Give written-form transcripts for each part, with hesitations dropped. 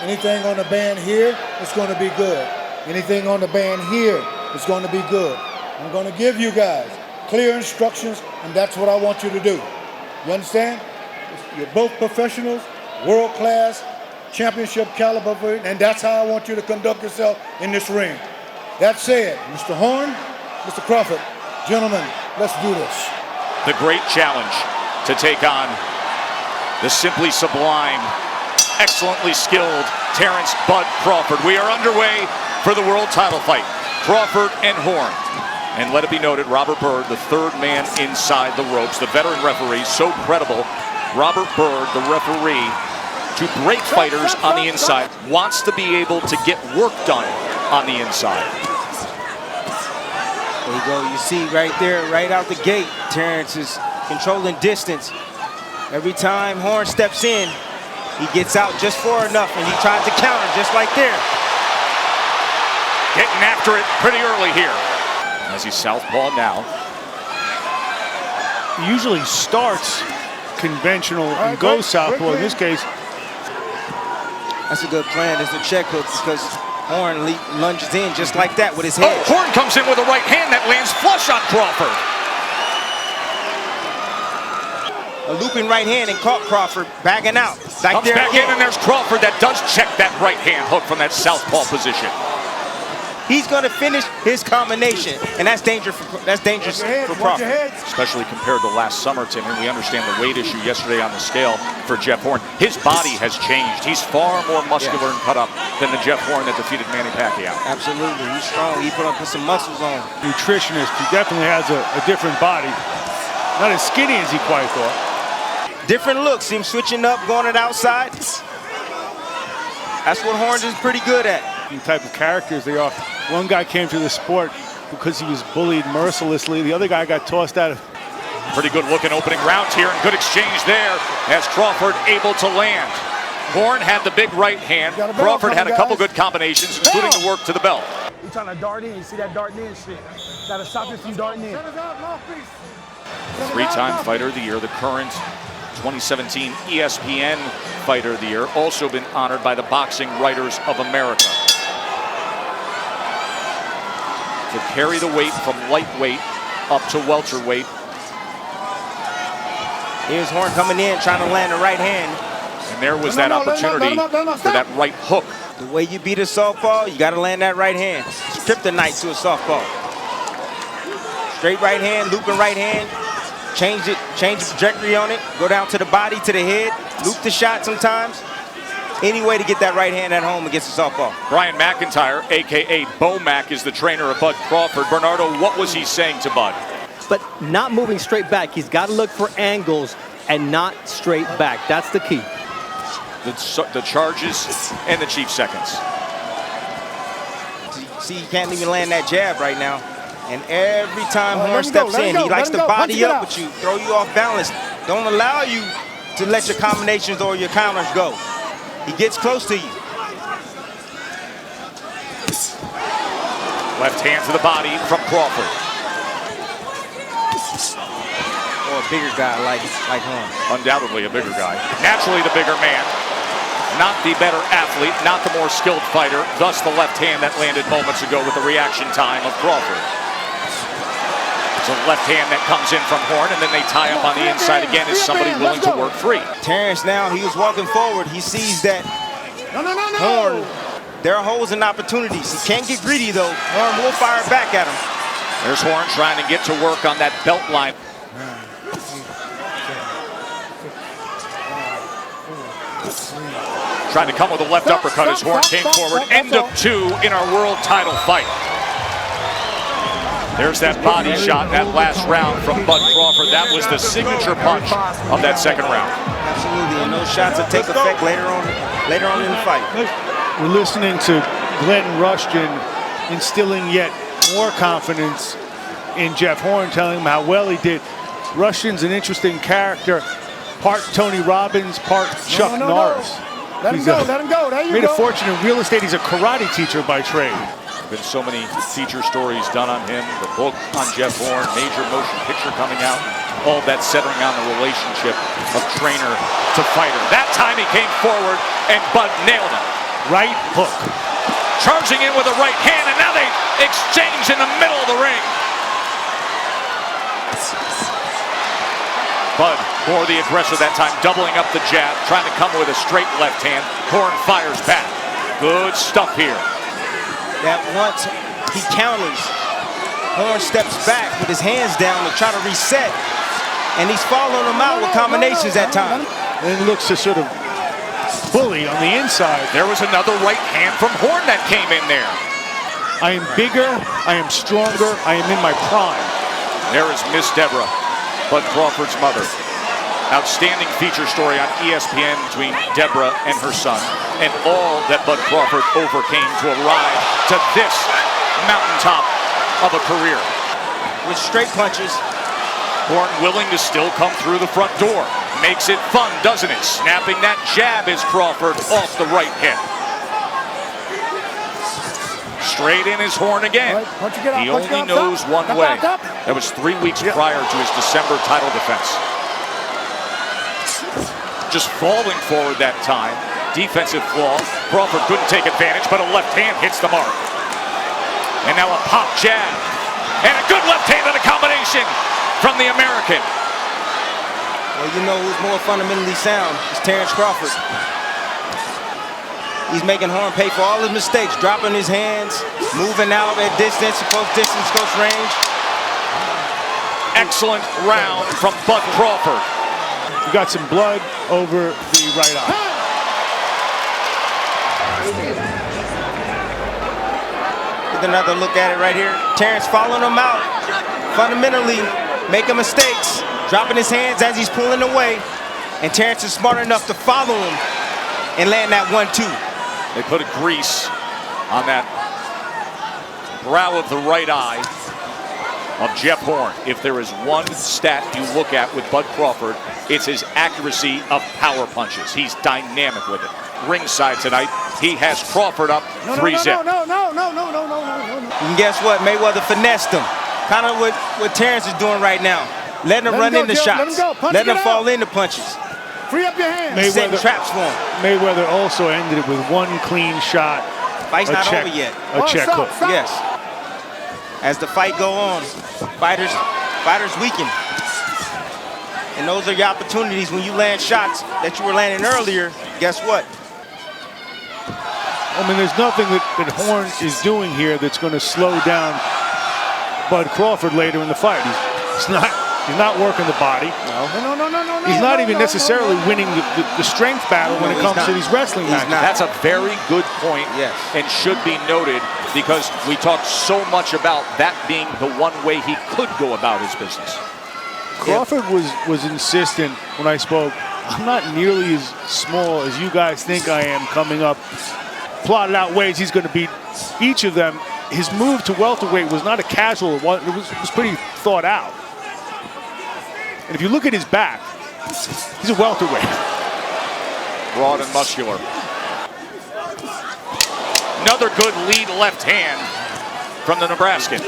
Anything on the band here, it's going to be good. Anything on the band here, it's going to be good. I'm going to give you guys clear instructions, and that's what I want you to do. You understand? You're both professionals, world-class, championship caliber, and that's how I want you to conduct yourself in this ring. That said, Mr. Horn, Mr. Crawford, gentlemen, let's do this. The great challenge to take on the simply sublime, excellently skilled Terence "Bud" Crawford. We are underway for the world title fight. Crawford and Horn. And let it be noted, Robert Byrd, the third man inside the ropes, the veteran referee, so credible. Robert Byrd, the referee, to break fighters on the inside, wants to be able to get work done on the inside. There you go. You see right there, right out the gate, Terence is controlling distance. Every time Horn steps in, he gets out just far enough, and he tries to counter just like there. Getting after it pretty early here. As he's southpaw now. He usually starts conventional and goes southpaw. In this case, that's a good plan. It's a check hook because Horn lunges in just like that with his head. Oh, Horn comes in with a right hand that lands flush on Crawford. A looping right hand and caught Crawford backing out. Like Comes back in, and there's Crawford that does check that right hand hook from that southpaw position. He's going to finish his combination, and that's dangerous for Crawford. Especially compared to last summer, Tim, and we understand the weight issue yesterday on the scale for Jeff Horn. His body has changed. He's far more muscular and cut up than the Jeff Horn that defeated Manny Pacquiao. Absolutely, he's strong. He put some muscles on. nutritionist, he definitely has a different body. Not as skinny as he quite thought. Different looks, him switching up, going it outside. That's what Horn is pretty good at. The type of characters they are. One guy came to the sport because he was bullied mercilessly. The other guy got tossed out of. Pretty good looking opening rounds here, and good exchange there as Crawford able to land. Horn had the big right hand. Crawford had a couple good combinations, including the work to the belt. You're trying to dart in. You see that darting in shit. Gotta stop it from darting in. Three-time Fighter of the Year, the current 2017 ESPN Fighter of the Year, also been honored by the Boxing Writers of America. To carry the weight from lightweight up to welterweight. Here's Horn coming in, trying to land the right hand. And there was that opportunity for that right hook. The way you beat a softball, you got to land that right hand. It's kryptonite to a softball. Straight right hand, looping right hand. Change the trajectory on it. Go down to the body, to the head. Loop the shot sometimes. Any way to get that right hand at home against the softball. Brian McIntyre, a.k.a. Bo Mac, is the trainer of Bud Crawford. Bernardo, what was he saying to Bud? But not moving straight back. He's got to look for angles and not straight back. That's the key. The charges and the cheap seconds. See, he can't even land that jab right now. And every time Horn steps in, he likes to body up with you, throw you off balance. Don't allow you to let your combinations or your counters go. He gets close to you. Left hand to the body from Crawford. Or a bigger guy like Horn. Undoubtedly a bigger guy. Naturally the bigger man. Not the better athlete, not the more skilled fighter. Thus the left hand that landed moments ago with the reaction time of Crawford. It's a left hand that comes in from Horn, and then they tie up on the inside again. Is somebody willing to work free? Terence now, he was walking forward. He sees that Horn, there are holes and opportunities. He can't get greedy though. Horn will fire back at him. There's Horn trying to get to work on that belt line. Trying to come with a left uppercut as Horn came forward. End of two in our world title fight. There's that body shot, that last round from Bud Crawford. That was the signature punch of that second round. Absolutely, and those shots will take effect later on in the fight. We're listening to Glenn Rushton instilling yet more confidence in Jeff Horn, telling him how well he did. Rushton's an interesting character, part Tony Robbins, part Chuck Norris. Let him go, let him go. There you go. Made a fortune in real estate. He's a karate teacher by trade. Been so many feature stories done on him. The book on Jeff Horn, major motion picture coming out. All that centering on the relationship of trainer to fighter. That time he came forward and Bud nailed him. Right hook. Charging in with a right hand, and now they exchange in the middle of the ring. Bud, more the aggressor that time, doubling up the jab, trying to come with a straight left hand. Horn fires back. Good stuff here. That once he counters, Horn steps back with his hands down to try to reset. And he's following him out with combinations at times. And looks to sort of bully on the inside. There was another right hand from Horn that came in there. I am bigger, I am stronger, I am in my prime. There is Miss Deborah, Bud Crawford's mother. Outstanding feature story on ESPN between Deborah and her son, and all that Bud Crawford overcame to arrive to this mountaintop of a career. With straight punches. Horn willing to still come through the front door. Makes it fun, doesn't it? Snapping that jab is Crawford off the right hip. Straight in his Horn again. He only knows one way. That was 3 weeks prior to his December title defense. Just falling forward that time. Defensive flaw. Crawford couldn't take advantage, but a left hand hits the mark. And now a pop jab. And a good left hand in a combination from the American. Well, you know who's more fundamentally sound? It's Terence Crawford. He's making Horn pay for all his mistakes, dropping his hands, moving out at distance, close range. Excellent round from Bud Crawford. You got some blood over the right eye. With another look at it right here. Terence following him out. Fundamentally making mistakes, dropping his hands as he's pulling away. And Terence is smart enough to follow him and land that 1-2. They put a grease on that brow of the right eye of Jeff Horn. If there is one stat you look at with Bud Crawford, it's his accuracy of power punches. He's dynamic with it. Ringside tonight, he has Crawford up 3-0. And guess what? Mayweather finessed him. Kind of what Terence is doing right now. Letting him run into shots. Letting him fall into punches. Free up your hands. Setting traps for him. Mayweather also ended it with one clean shot. Fight's not over yet. A check hook. Yes. As the fight go on, fighters weaken. And those are your opportunities when you land shots that you were landing earlier. Guess what? I mean, there's nothing that Horn is doing here that's going to slow down Bud Crawford later in the fight. He's not working the body. No. He's not even necessarily winning the strength battle when it comes to these wrestling matches. That's a very good point, yes, and should be noted because we talked so much about that being the one way he could go about his business. Crawford was insistent when I spoke. I'm not nearly as small as you guys think I am coming up. Plotted out ways he's going to beat each of them. His move to welterweight was not a casual one. It was pretty thought out. And if you look at his back, he's a welterweight. Broad and muscular. Another good lead left hand from the Nebraskan.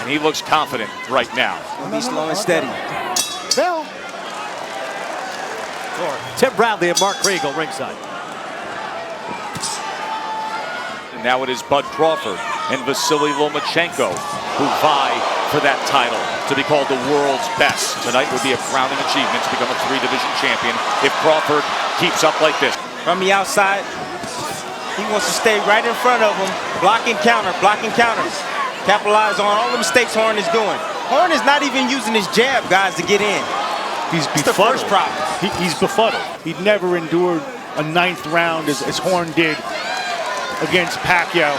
And he looks confident right now. He'll be slow and steady. Bell. Tim Bradley and Mark Kriegel ringside. And now it is Bud Crawford and Vasily Lomachenko who vie for that title to be called the world's best. Tonight would be a crowning achievement to become a 3-division champion if Crawford keeps up like this. From the outside, he wants to stay right in front of him, blocking counters. Capitalize on all the mistakes Horn is doing. Horn is not even using his jab, guys, to get in. He's befuddled. The first problem. He's befuddled. He'd never endured a 9th round as Horn did against Pacquiao.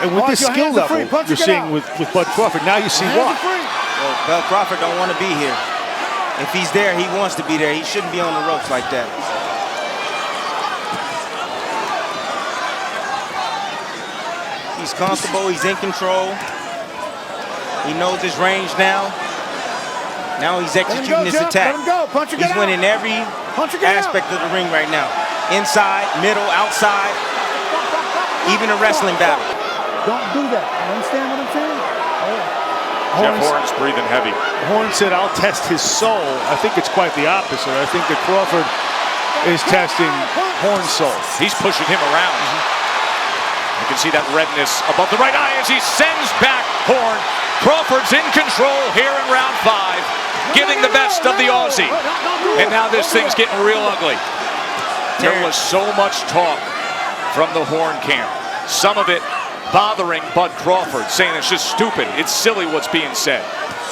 And with this skill level you're seeing with Bud Crawford, now you see why. Well, Bud Crawford don't want to be here. If he's there, he wants to be there. He shouldn't be on the ropes like that. He's comfortable. He's in control. He knows his range now. Now he's executing his attack. He's winning every aspect of the ring right now. Inside, middle, outside, even a wrestling battle. Don't do that. You understand what I'm saying? Jeff Horn's breathing heavy. Horn said, I'll test his soul. I think it's quite the opposite. I think that Crawford is testing Horn's soul. He's pushing him around. You can see that redness above the right eye as he sends back Horn. Crawford's in control here in round 5, giving the best of the Aussie. And now this thing's getting real ugly. There was so much talk from the Horn camp. Some of it bothering Bud Crawford, saying it's just stupid. It's silly what's being said.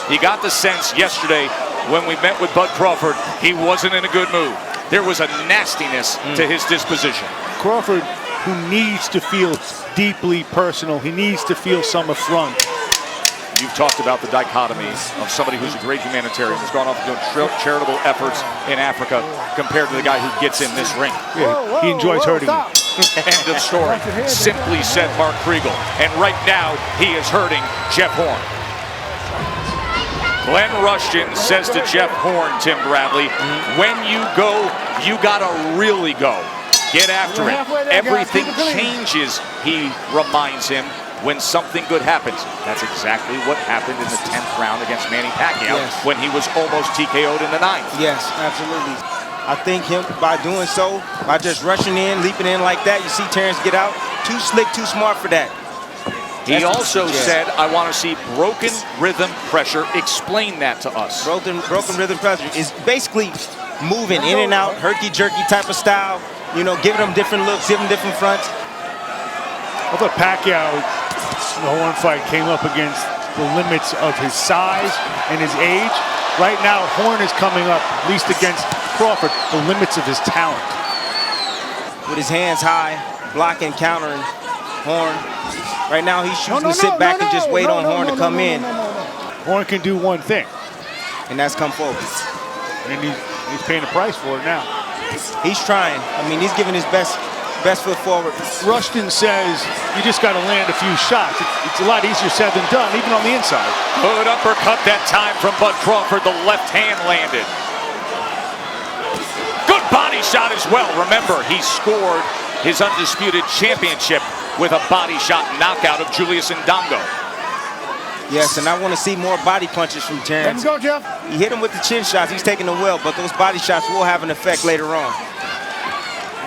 He got the sense yesterday when we met with Bud Crawford, he wasn't in a good mood. There was a nastiness to his disposition. Crawford, who needs to feel deeply personal, he needs to feel some affront. You've talked about the dichotomy of somebody who's a great humanitarian, who's gone off and doing charitable efforts in Africa, compared to the guy who gets in this ring. Yeah, he enjoys hurting you. End of story. Simply said Mark Kriegel. And right now, he is hurting Jeff Horn. Glenn Rushton says to Jeff Horn, Tim Bradley, when you go, you gotta really go. Get after it. Everything changes, he reminds him, when something good happens. That's exactly what happened in the 10th round against Manny Pacquiao when he was almost TKO'd in the 9th. Yes, absolutely. I think him, by doing so, by just rushing in, leaping in like that, you see Terence get out. Too slick, too smart for that. He also said, I want to see broken rhythm pressure. Explain that to us. Broken rhythm pressure is basically moving in and out, herky-jerky type of style, you know, giving them different looks, giving them different fronts. I thought Pacquiao, the Horn fight, came up against the limits of his size and his age. Right now, Horn is coming up, at least against Crawford, the limits of his talent. With his hands high, blocking, countering Horn. Right now, he's choosing to sit back and just wait on Horn to come in. Horn can do one thing. And that's come forward. And he's paying a price for it now. He's trying. I mean, he's giving his best foot forward. Rushton says you just got to land a few shots. It's a lot easier said than done, even on the inside. Good uppercut that time from Bud Crawford. The left hand landed. Good body shot as well. Remember, he scored his undisputed championship with a body shot knockout of Julius Ndongo. Yes, and I want to see more body punches from Terence. Let's go, Jeff. He hit him with the chin shots. He's taking them well, but those body shots will have an effect later on.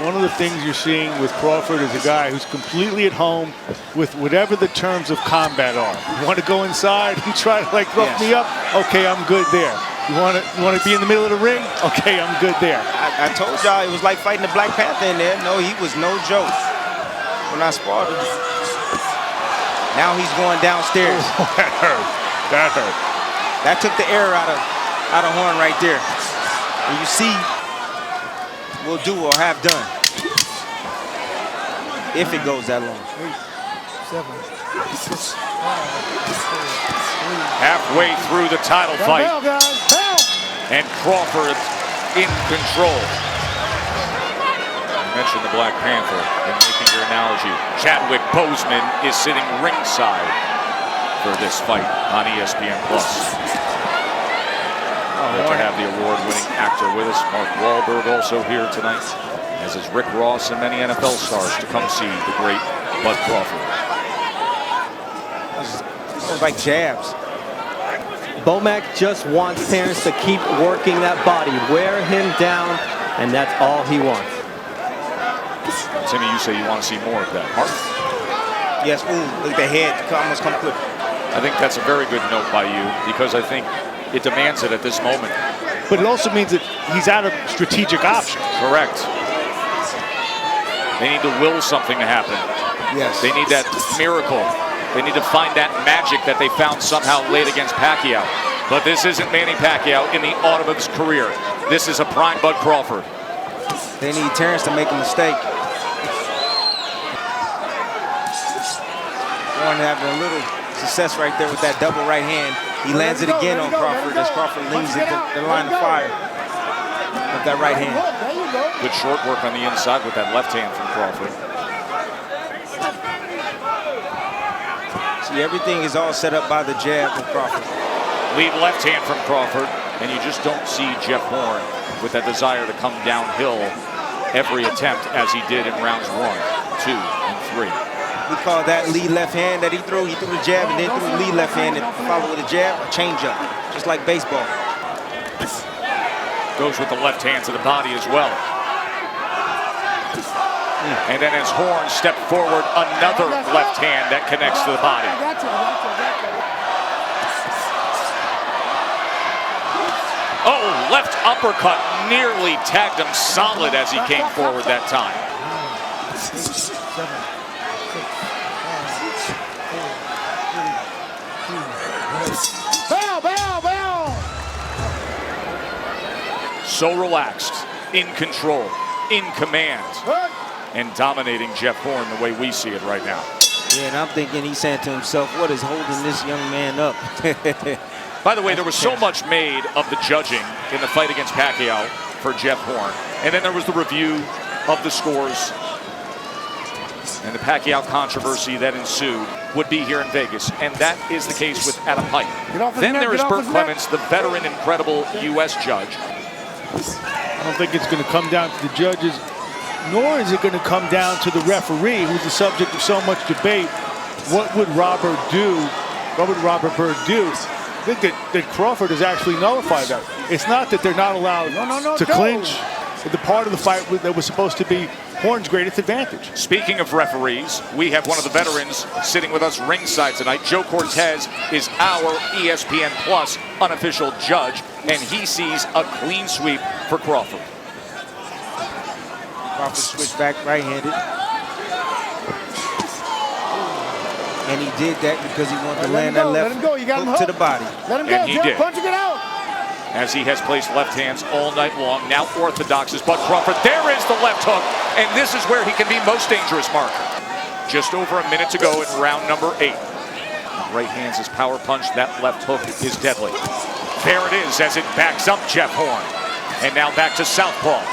One of the things you're seeing with Crawford is a guy who's completely at home with whatever the terms of combat are. You want to go inside and try to like rough me up? Okay, I'm good there. You want to be in the middle of the ring? Okay, I'm good there. I told y'all it was like fighting the Black Panther in there. No, he was no joke when I sparred him. Now he's going downstairs. Oh, that hurt. That hurt. That took the air out of Horn right there. And you see, will do or have done. If it goes that long. 8, 7, 6, 5, 4, 3. Halfway through the title fight. Help, guys. Help. And Crawford in control. You mentioned the Black Panther in making your analogy. Chadwick Boseman is sitting ringside for this fight on ESPN+. Good to have the award-winning actor with us. Mark Wahlberg also here tonight, as is Rick Ross and many NFL stars to come see the great Bud Crawford. It was like jabs. Bomac just wants Terence to keep working that body, wear him down, and that's all he wants. Timmy, you say you want to see more of that. Mark? Yes, ooh, look at the head almost come quick. I think that's a very good note by you, because I think it demands it at this moment. But it also means that he's out of strategic options. Correct. They need to will something to happen. Yes. They need that miracle. They need to find that magic that they found somehow late against Pacquiao. But this isn't Manny Pacquiao in the autumn of his career. This is a prime Bud Crawford. They need Terence to make a mistake. Warren having a little success right there with that double right hand. He lands it again on Crawford as Crawford leans into the line of fire with that right hand. Good short work on the inside with that left hand from Crawford. See, everything is all set up by the jab from Crawford. Lead left hand from Crawford, and you just don't see Jeff Horn with that desire to come downhill every attempt as he did in rounds 1, 2, and 3. We call that lead left hand that he threw. He threw the jab and then threw the lead left hand and followed with a jab, a change up, just like baseball. Goes with the left hand to the body as well. And then as Horn stepped forward, another left hand that connects to the body. Oh, left uppercut nearly tagged him solid as he came forward that time. 8, 7, 6, 5, 4, 3, 2, 1. Bow, bow, bow! So relaxed, in control, in command, and dominating Jeff Horn the way we see it right now. Yeah, and I'm thinking he's saying to himself, what is holding this young man up? By the way, there was so much made of the judging in the fight against Pacquiao for Jeff Horn. And then there was the review of the scores and the Pacquiao controversy that ensued would be here in Vegas. And that is the case with Adam Pike. Then there is Burt Clements, the veteran, incredible U.S. judge. I don't think it's going to come down to the judges, nor is it going to come down to the referee, who's the subject of so much debate. What would Robert do? What would Robert Byrd do? I think that Crawford has actually nullified that. It's not that they're not allowed to clinch. The part of the fight that was supposed to be Horn's greatest advantage. Speaking of referees, we have one of the veterans sitting with us ringside tonight. Joe Cortez is our ESPN Plus unofficial judge, and he sees a clean sweep for Crawford. Crawford switched back right-handed. And he did that because he wanted to land that left hook to the body. Let him go, And he did. Punch him out. As he has placed left hands all night long. Now orthodox is Bud Crawford. There is the left hook, and this is where he can be most dangerous, Mark. Just over a minute to go in round number 8. Right hands his power punch. That left hook is deadly. There it is as it backs up Jeff Horn. And now back to southpaw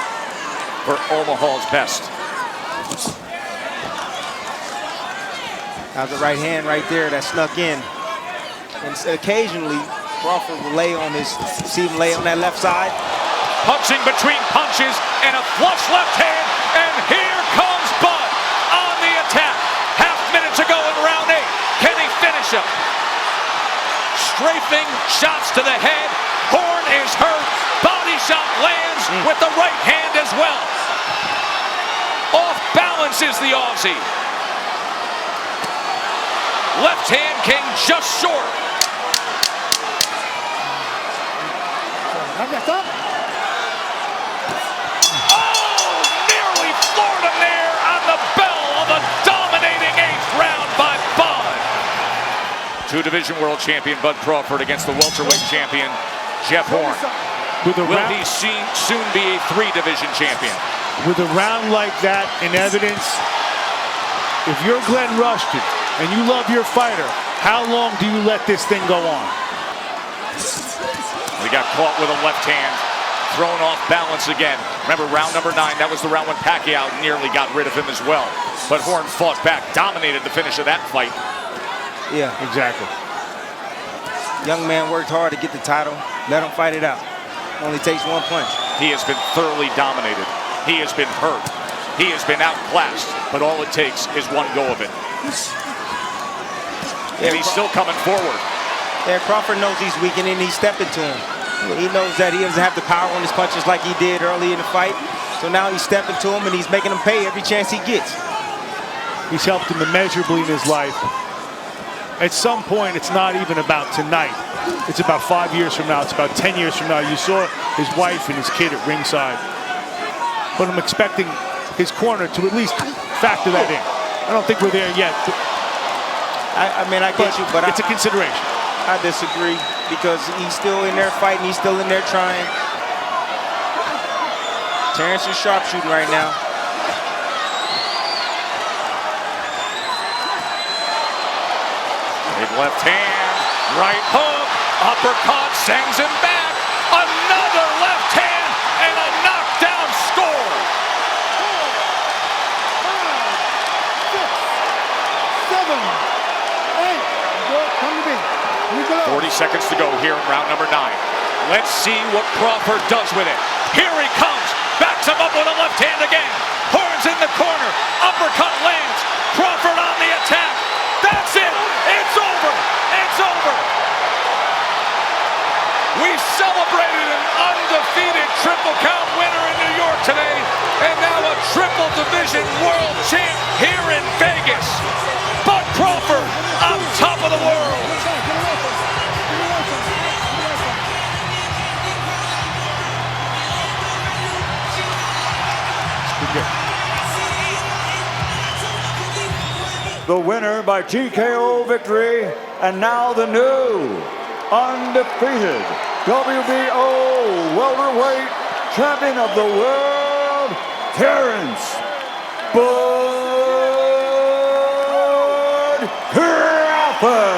for Omaha's best. How's the right hand right there that snuck in. And occasionally, Crawford will lay on his, see him lay on that left side. Punching between punches and a flush left hand. And here comes Bud on the attack. Half minute to go in round 8. Can he finish him? Strafing shots to the head. Horn is hurt. Body shot lands with the right hand as well. Off balance is the Aussie. Left hand came just short. Oh, nearly floored him there on the bell of a dominating 8th round by Bud. Two-division world champion Bud Crawford against the welterweight champion Jeff Horn. Will he soon be a 3-division champion? With a round like that in evidence, if you're Glenn Rushton and you love your fighter, how long do you let this thing go on? We got caught with a left hand, thrown off balance again. Remember, round number 9, that was the round when Pacquiao nearly got rid of him as well. But Horn fought back, dominated the finish of that fight. Yeah, exactly. Young man worked hard to get the title. Let him fight it out. Only takes one punch. He has been thoroughly dominated. He has been hurt. He has been outclassed, but all it takes is one go of it. And he's still coming forward. Yeah, Crawford knows he's weakening, he's stepping to him. He knows that he doesn't have the power on his punches like he did early in the fight. So now he's stepping to him and he's making him pay every chance he gets. He's helped him immeasurably in his life. At some point, it's not even about tonight. It's about 5 years from now. It's about 10 years from now. You saw his wife and his kid at ringside. But I'm expecting his corner to at least factor that in. I don't think we're there yet. I mean, I get you, but it's a consideration. I disagree because he's still in there fighting. He's still in there trying. Terence is sharpshooting right now. Big left hand, right hook, uppercut, sends him back. Another left hand and a knockdown score. 40 seconds to go here in round number 9. Let's see what Crawford does with it. Here he comes, backs him up with a left hand again. Horn's in the corner, uppercut lands. Crawford on the attack. That's it, it's over, it's over. We celebrated an undefeated triple count winner in New York today, and now a triple division Boxing world champ here in Vegas. Bud Crawford on top of the world. The winner by TKO victory, and now the new undefeated WBO welterweight champion of the world, Terence Bud Crawford.